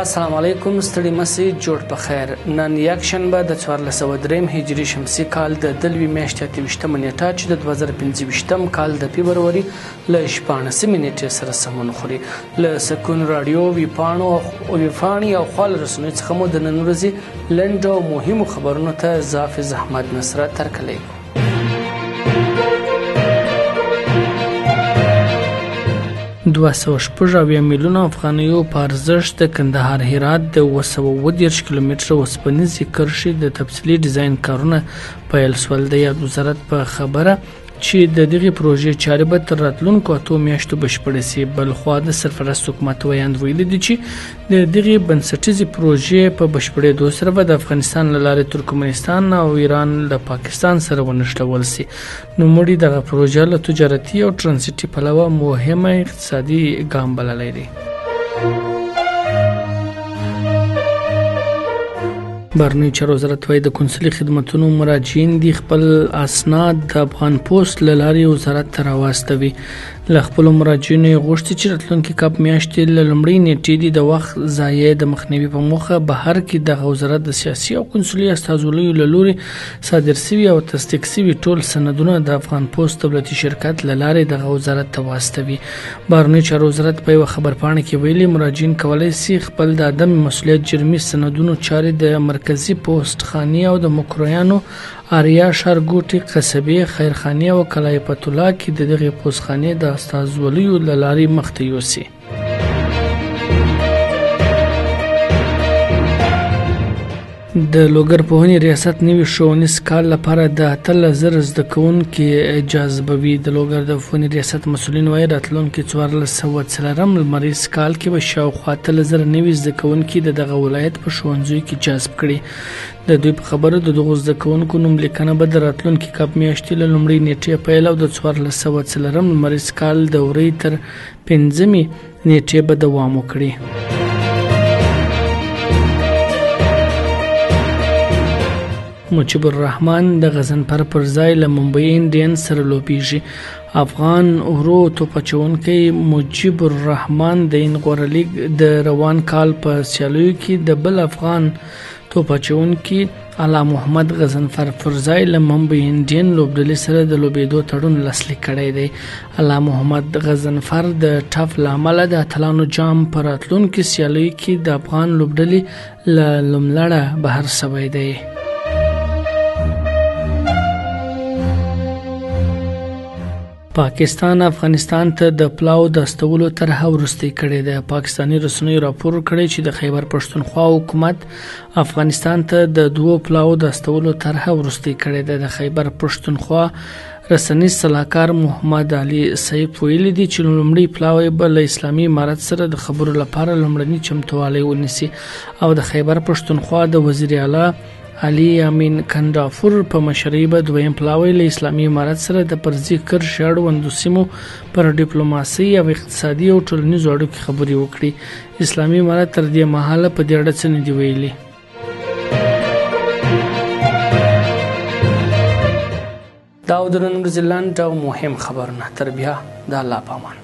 السلام علیکم، ستړي مسئ، جوړ په خیر. نن یکشنبه د 1403 هجري شمسي کال د دلوي میاشتې 28مه نیټه چې د 2025 کال د فبروري له 14 نیټې سره سمون خوري. له سکون رادیو ویپاڼې او خال رسنیو څخه مو د نن ورځې لنډ او مهمو خبرونو ته حافظ احمد نصرت ترکلی. 280 میلیونه افغانیو په ارزښت د کندهار هرات د 230 کیلومتره اوسپنیزې کرښې د تفصیلي ډیزاین کارونه پیل شول. د یاد وزارت په خبره چې د دغې پروژې چارې به تر راتلونکو 8 میاشتو بشپړې شي. بلخوا د سرپرست حکومت ویاند ویلي دي چې د دغې بنسټیزې پروژې په بشپړېدو سره به د افغانستان له لارې ترکمنستان او ایران له پاکستان سره ونښلول شي. نوموړي دغه پروژه له تجارتي او ترانزیتي پلوه مهمه اقتصادي ګام بللی دی. بهرنیو چارو وزارت وايي د قونسلي خدمتونو مراجعین دي خپل اسناد د افغان پوسټ له لارې وزارت ته راواستوي. له خپلو مراجعینو یې غوښتي چې راتلونکي کال میاشتې له لومړۍ نیټې دي د وخت ضایع د مخنیوي په موخه بهر کې دغه وزارت د سیاسي او قونسلي استازولیو له لورې صادر شوي او تصدیق شوي ټول سندونه د افغان پوسټ دولتي شرکت له لارې دغه وزارت ته واستوي. بهرنیو چارو وزارت په یوه خبرپاڼه کې ویلي مراجعین کولی شي خپل د عدم مسؤلیت جرمي سندونو چارې د مرکزي پوسټ خانې او د مکرویانو آریا ښارګوټي قصبې خیرخانې او کلای پت الله کې د دغې پوسټخانې د استازولیو له لارې مخته یوسي. د لوګرپوهنې ریاست نوي ښوونیز کال لپاره د 18,000 زده کوونکي جذبوي. د لوګر د پوهنې ریاست مسؤلین وایي راتلونکي 1404 لمریز کال کې به شاوخوا 18,000 نوي زده کوونکي د دغه ولایت په ښوونځیو کې جذب کړي. د دوی په خبره د دغو زده کوونکو نوملیکنه به د راتلونکي کال میاشتې له لومړۍ نیټې پیل او د 1404 لمریز کال د ورځې تر 5مې نیټې به دوام وکړي. مجيب الرحمن د غضنفر پر ځای له ممبئی انډینز سره لوبیږي. افغان ورو توپ اچوونکی مجيب الرحمن د غوره لیګ د روان کال په سیالیو کې د بل افغان توپ اچوونکي علا محمد غضنفر پر ځای له ممبئی انډین لوبډلې سره د لوبېدو تړون لاسلیک کړی دی. علا محمد غضنفر د ټپ له امله د اتلانو جام په راتلونکي سیالیو کې د افغان لوبډلې له لومړه بهر شوی دی. پاکستان افغانستان ته د پلاو د استولو طرحه وروستۍ کړې ده. پاکستاني رسنیو راپور کړی چې د خیبر پښتونخوا حکومت افغانستان ته د 2 پلاو د استولو طرحه وروستۍ کړې ده. د خیبر پښتونخوا رسنیز سلاکار محمد علي سیف ویلي دي چې لومړی پلاو به له اسلامي امارت سره د خبرو لپاره لومړنی چمتووالی ونیسي او د خیبر پښتونخوا د وزیر اعلی علي امین کندافور په مشرۍ به دویم پلاوی له اسلامي امارت سره د پرزي کرښې اړوندو سیمو پر ډیپلوماسي او اقتصادي او ټولنیزو اړیکو خبرې وکړي. اسلامي امارت تر دې مهاله په دې اړه څه نه دي ویلي. دا د نن ورځې لنډ او مهم خبرونه. تر بیا د الله په امان.